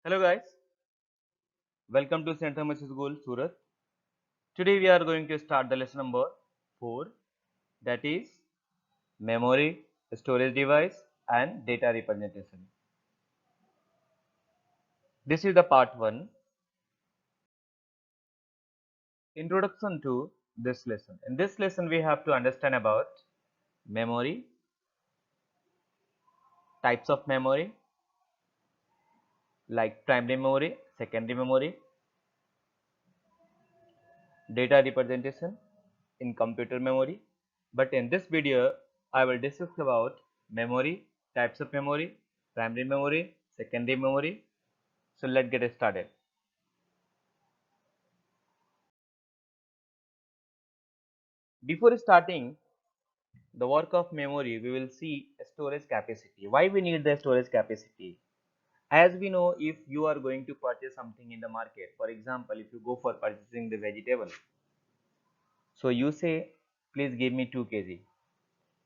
Hello guys, welcome to St. Thomas School, Surat. Today we are going to start the lesson number 4, that is memory, storage device and data representation. This is the part 1, introduction to this lesson. In this lesson we have to understand about memory, types of memory like primary memory, secondary memory, data representation in computer memory. But in this video I will discuss about memory, types of memory, primary memory, secondary memory. So let's get started. Before starting the work of memory, we will see storage capacity. Why we need the storage capacity? As we know, if you are going to purchase something in the market, for example, if you go for purchasing the vegetable, so you say, please give me 2 kg.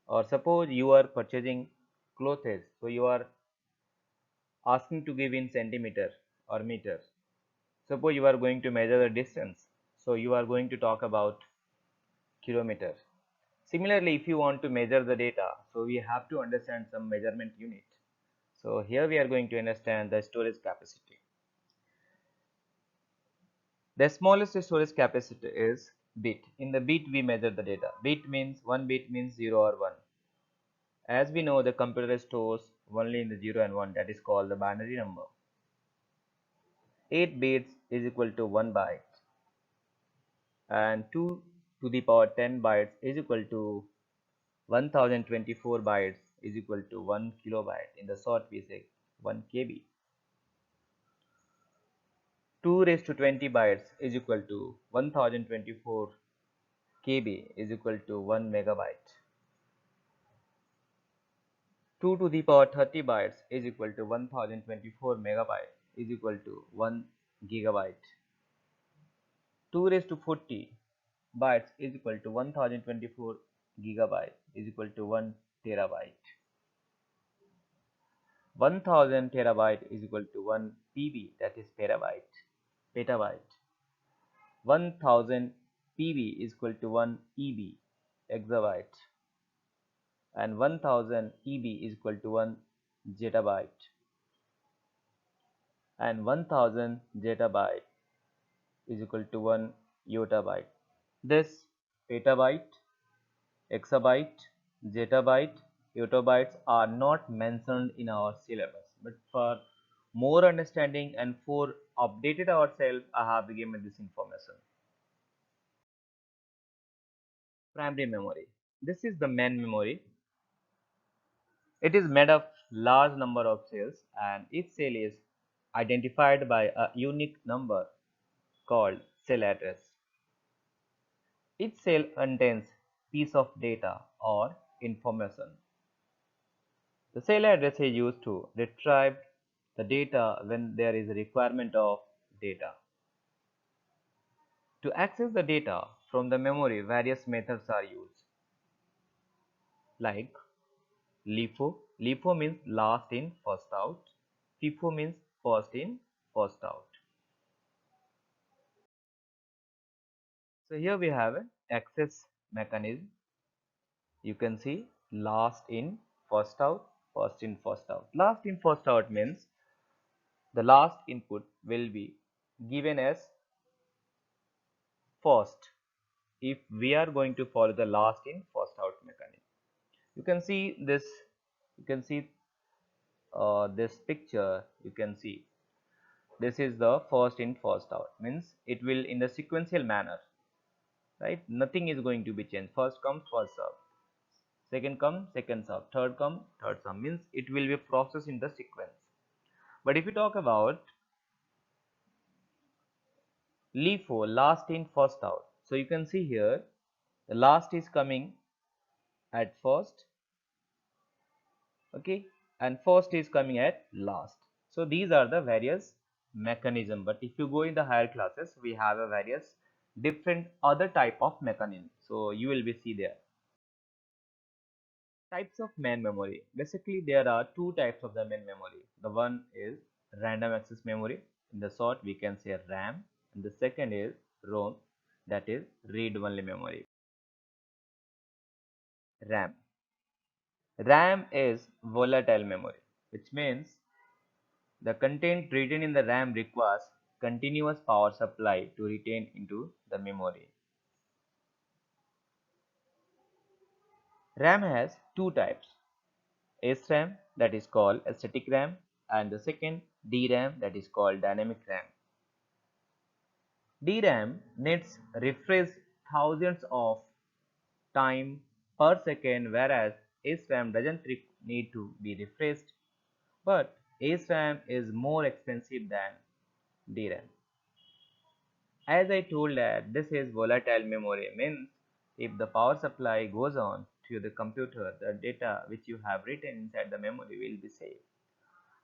Or suppose you are purchasing clothes, so you are asking to give in centimeter or meter. Suppose you are going to measure the distance, so you are going to talk about kilometer. Similarly, if you want to measure the data, so we have to understand some measurement unit. So here we are going to understand the storage capacity. The smallest storage capacity is bit. In the bit we measure the data. Bit means 1 bit means 0 or 1. As we know, the computer stores only in the 0 and 1, that is called the binary number. 8 bits is equal to 1 byte and 2 to the power 10 bytes is equal to 1024 bytes is equal to 1 kilobyte. In the short we say 1 KB. 2 raised to 20 bytes is equal to 1024 KB is equal to 1 megabyte. 2 to the power 30 bytes is equal to 1024 megabyte is equal to 1 gigabyte. 2 raised to 40 bytes is equal to 1024 gigabyte is equal to 1 terabyte. 1000 terabyte is equal to 1 PB, that is petabyte. 1000 PB is equal to 1 EB, exabyte, and 1000 EB is equal to 1 zettabyte, and 1000 zettabyte is equal to 1 yottabyte. This petabyte, exabyte, zettabyte, yottabytes are not mentioned in our syllabus, but for more understanding and for updated ourselves, I have given this information. Primary memory. This is the main memory. It is made of large number of cells and each cell is identified by a unique number called cell address. Each cell contains piece of data or information. The cell address is used to retrieve the data when there is a requirement of data. To access the data from the memory, various methods are used, like LIFO. LIFO means last in, first out. FIFO means first in, first out. So here we have an access mechanism. You can see last in, first out, first in, first out. Last in, first out means the last input will be given as first if we are going to follow the last in, first out mechanism. You can see this, you can see this picture, you can see this is the first in, first out, means it will in the sequential manner, right? Nothing is going to be changed. First come, first serve. Second come, second serve. Third come, third serve. Means it will be processed in the sequence. But if you talk about LIFO, last in, first out. So you can see here, the last is coming at first, okay, and first is coming at last. So these are the various mechanism. But if you go in the higher classes, we have a various different other type of mechanism. So you will be see there. Types of main memory. Basically, there are two types of the main memory. The one is random access memory. In the short, we can say RAM, and the second is ROM, that is read-only memory. RAM. RAM is volatile memory, which means the content written in the RAM requires continuous power supply to retain into the memory. RAM has two types: SRAM, that is called static RAM, and the second DRAM, that is called dynamic RAM. DRAM needs refresh thousands of time per second, whereas SRAM doesn't need to be refreshed, but SRAM is more expensive than DRAM. As I told that this is volatile memory, means if the power supply goes on to the computer, the data which you have written inside the memory will be saved.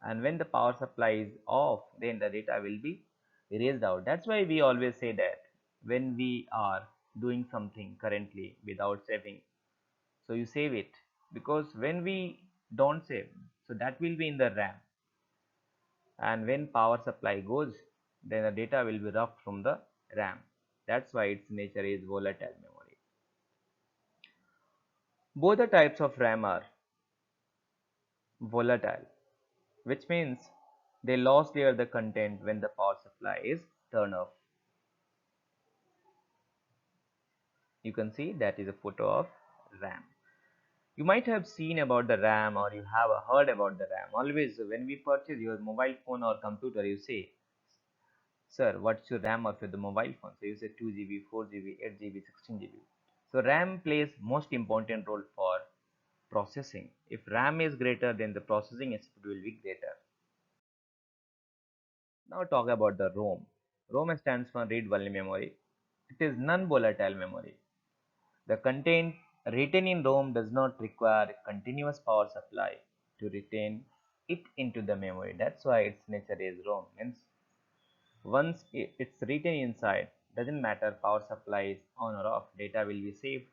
And when the power supply is off, then the data will be erased out. That's why we always say that when we are doing something currently without saving, so you save it, because when we don't save, so that will be in the RAM, and when power supply goes, then the data will be roughed from the RAM. That's why its nature is volatile memory. Both the types of RAM are volatile, which means they lost the content when the power supply is turned off. You can see that is a photo of RAM. You might have seen about the RAM, or you have heard about the RAM. Always when we purchase your mobile phone or computer, you say, sir, what's your RAM of the mobile phone? So you say 2 GB, 4 GB, 8 GB, 16 GB. So RAM plays most important role for processing. If RAM is greater, then the processing speed will be greater. Now talk about the ROM. ROM stands for read-only memory. It is non-volatile memory. The content written in ROM does not require continuous power supply to retain it into the memory. That's why its nature is ROM. Means once it's written inside, doesn't matter power supply is on or off, data will be saved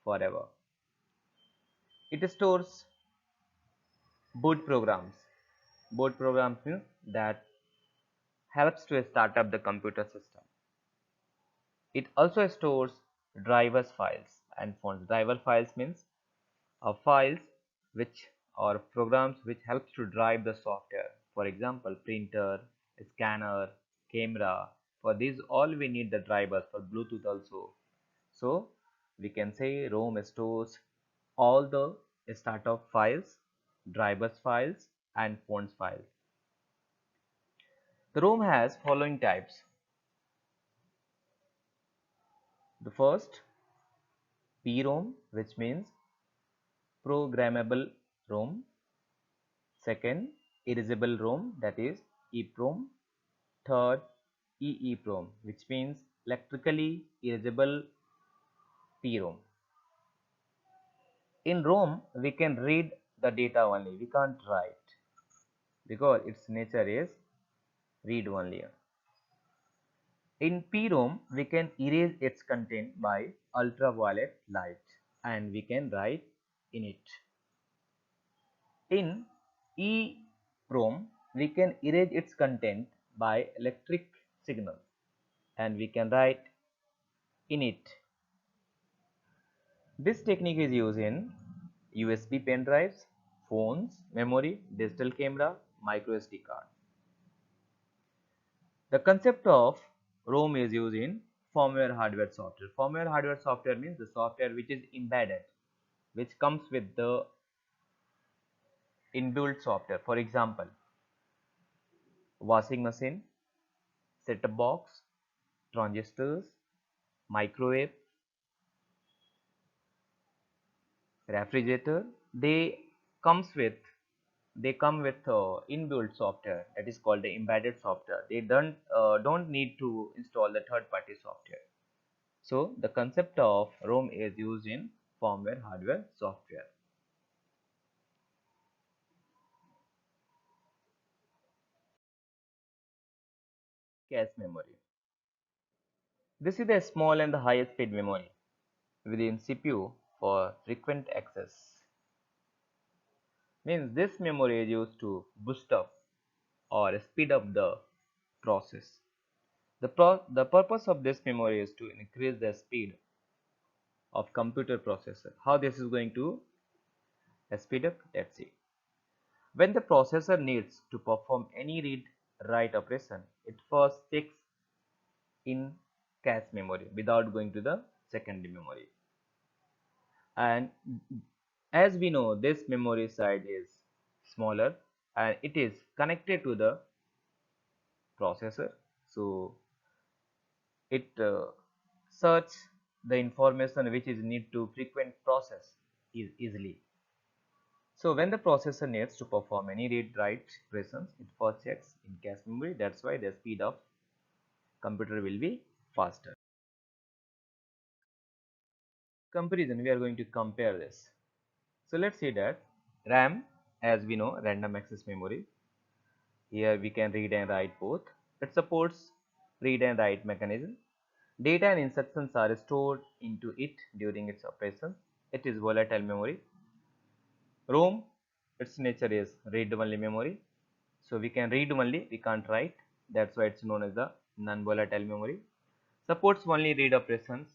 forever. It stores boot programs. Boot programs means that helps to start up the computer system. It also stores drivers files and phones. Driver files means files which or programs which helps to drive the software. For example, printer, scanner, camera. For these all we need the drivers, for Bluetooth also. So we can say ROM stores all the startup files, drivers files, and phones files. The ROM has following types. The first, PROM, which means programmable ROM. Second, erasable ROM, that is EEPROM. Third, EEPROM, which means electrically erasable PROM. In ROM, we can read the data only, we can't write, because its nature is read only. In PROM, we can erase its content by ultraviolet light, and we can write in it. In EEPROM, we can erase its content by electric signals, and we can write in it. This technique is used in USB pen drives, phones, memory, digital camera, micro SD card. The concept of ROM is used in firmware hardware software. Firmware hardware software means the software which is embedded, which comes with the inbuilt software. For example, washing machine, set-top box, transistors, microwave, refrigerator. They come with inbuilt software, that is called the embedded software. They don't need to install the third party software. So the concept of ROM is used in firmware hardware software. Cache memory. This is the small and the highest speed memory within CPU for frequent access. Means this memory is used to boost up or speed up the process. The purpose of this memory is to increase the speed of computer processor. How this is going to speed up? Let's see. When the processor needs to perform any read-write operation, it first checks in cache memory without going to the secondary memory. And as we know, this memory side is smaller and it is connected to the processor, so it search the information which is need to frequent process easily. So when the processor needs to perform any read write operations, it first checks in cache memory. That's why the speed of computer will be faster. Comparison, we are going to compare this. So let's see that RAM, as we know, random access memory. Here we can read and write both. It supports read and write mechanism. Data and instructions are stored into it during its operation. It is volatile memory. ROM, its nature is read-only memory. So we can read only, we can't write. That's why it's known as the non-volatile memory. Supports only read operations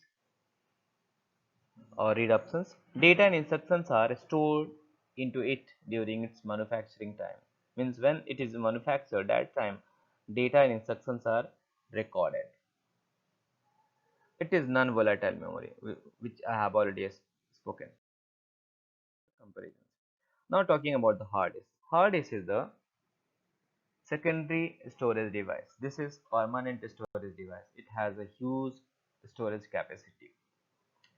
or read options. Data and instructions are stored into it during its manufacturing time. Means when it is manufactured, that time data and instructions are recorded. It is non-volatile memory, which I have already spoken. Comparisons. Now talking about the hard disk. Hard disk is the secondary storage device. This is permanent storage device. It has a huge storage capacity.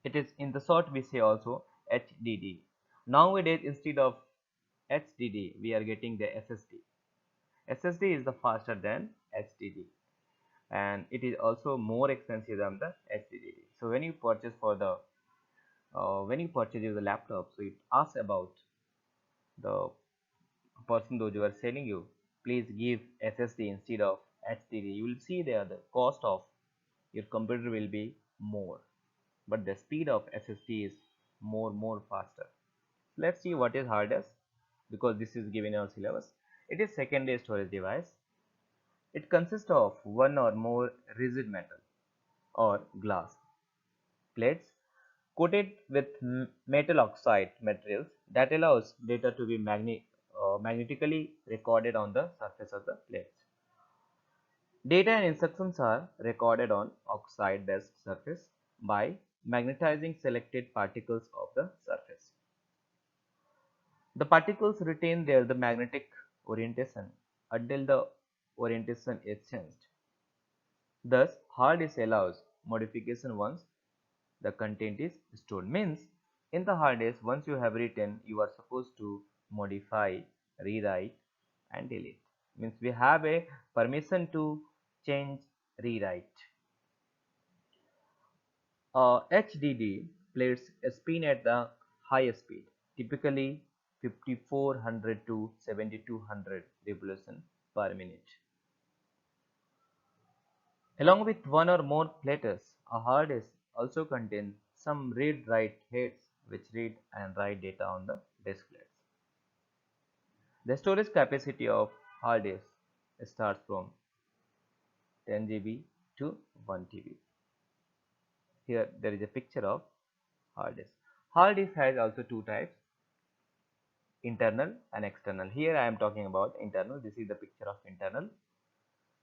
It is in the short we say also HDD. Nowadays instead of HDD we are getting the SSD. SSD is the faster than HDD and it is also more expensive than the HDD. So when you purchase for the when you purchase the laptop, so it asks about the person those who are selling you, please give SSD instead of HDD. You will see there the cost of your computer will be more, but the speed of SSD is more faster. Let's see what is hard disk, because this is given in our syllabus. It is secondary storage device. It consists of one or more rigid metal or glass plates coated with metal oxide materials that allows data to be magnetically recorded on the surface of the plates. Data and instructions are recorded on oxide-based surface by magnetizing selected particles of the surface. The particles retain their the magnetic orientation until the orientation is changed. Thus, hard disk allows modification once the content is stored. Means in the hard disk, once you have written, you are supposed to modify, rewrite and delete. Means we have a permission to change, rewrite. HDD plates spin at the highest speed, typically 5400 to 7200 revolution per minute. Along with one or more platters, a hard disk also contains some read-write heads which read and write data on the disk plates. The storage capacity of hard disk starts from 10 GB to 1 TB. Here there is a picture of hard disk. Hard disk has also two types, internal and external. Here I am talking about internal. This is the picture of internal.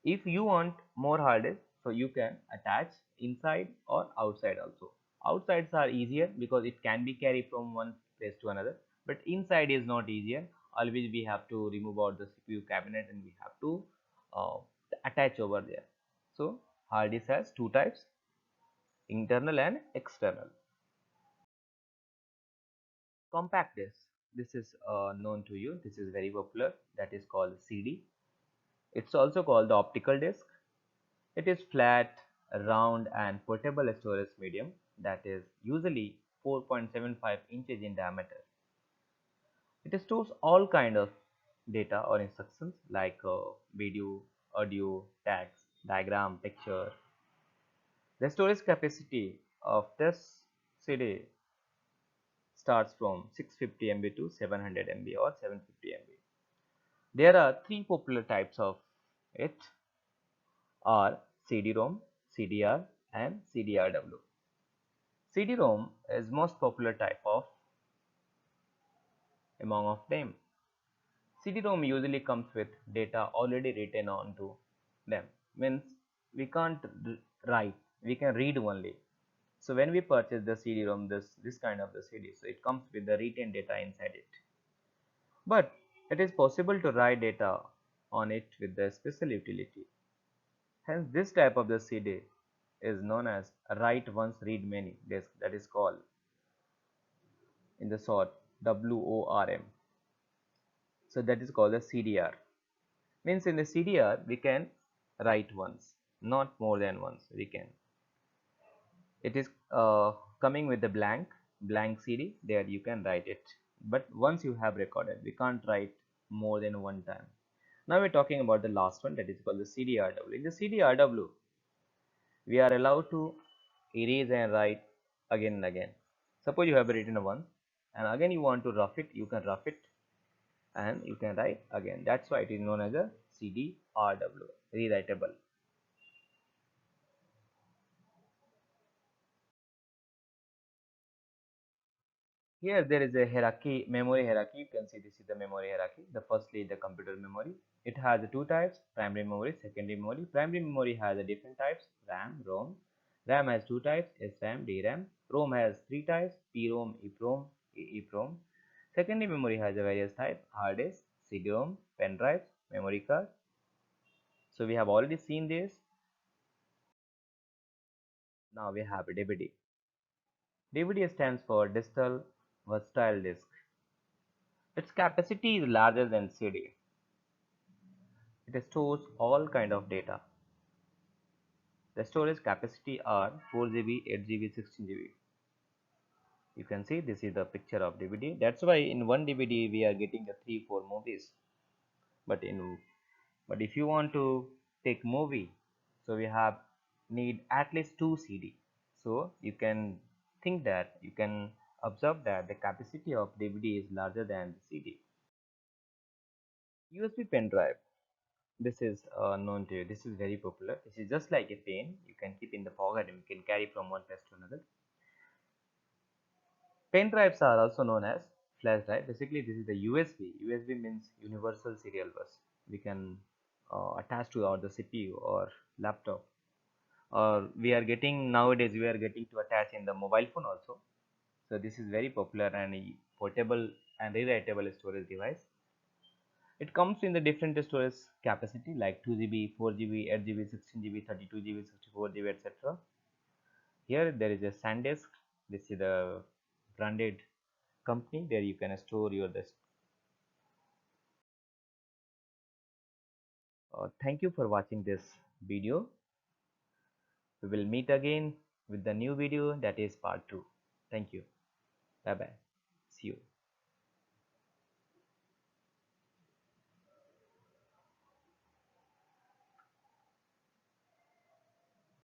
If you want more hard disk, so you can attach inside or outside also. Outsides are easier because it can be carried from one place to another, but inside is not easier. Always we have to remove out the CPU cabinet and we have to uh, attach over there. So hard disk has two types, internal and external. Compact disk, this is known to you, this is very popular, that is called CD. It's also called the optical disk. It is flat, round and portable storage medium that is usually 4.75 inches in diameter. It stores all kind of data or instructions like video, audio, text, diagram, picture. The storage capacity of this CD starts from 650 MB to 700 MB or 750 MB. There are three popular types of it are CD-ROM, CDR and CDRW. CD-ROM is most popular type of among of them. CD-ROM usually comes with data already written onto them. Means we can't write, we can read only. So when we purchase the CD-ROM, this kind of the CD, so it comes with the written data inside it. But it is possible to write data on it with the special utility. Hence, this type of the CD is known as write once read many disk, that is called in the short WORM. So that is called the CDR. Means in the CDR we can write once, not more than once we can. It is coming with the blank CD, there you can write it. But once you have recorded, we can't write more than one time. Now we're talking about the last one, that is called the CDRW. In the CDRW, we are allowed to erase and write again and again. Suppose you have written once and again you want to rough it, you can rough it and you can write again. That's why it is known as a CDRW, rewritable. Here there is a hierarchy, memory hierarchy. You can see this is the memory hierarchy. The firstly the computer memory. It has two types: primary memory, secondary memory. Primary memory has a different types: RAM, ROM. RAM has two types: SRAM, DRAM. ROM has three types: PROM, EPROM, EEPROM. Secondary memory has a various type: hard disk, CD-ROM, pen drives, memory card. So we have already seen this. Now we have a DVD. DVD stands for digital versatile disk. Its capacity is larger than CD. It stores all kind of data. The storage capacity are 4 GB, 8 GB, 16 GB. You can see this is the picture of DVD. That's why in one DVD we are getting the 3 4 movies. But if you want to take movie, so we have need at least 2 CD. So you can think that you can observe that the capacity of DVD is larger than the CD. USB pen drive. This is known to you. This is very popular. This is just like a pen. You can keep in the pocket and you can carry from one place to another. Pen drives are also known as flash drive. Basically, this is the USB. USB means universal serial bus. We can attach to our the CPU or laptop. Or we are getting nowadays we are getting to attach in the mobile phone also. So this is very popular and a portable and rewritable storage device. It comes in the different storage capacity like 2 GB, 4 GB, 8 GB, 16 GB, 32 GB, 64 GB, etc. Here there is a SanDisk. This is the branded company. There you can store your disk. Thank you for watching this video. We will meet again with the new video, that is part 2. Thank you. Bye bye. See you.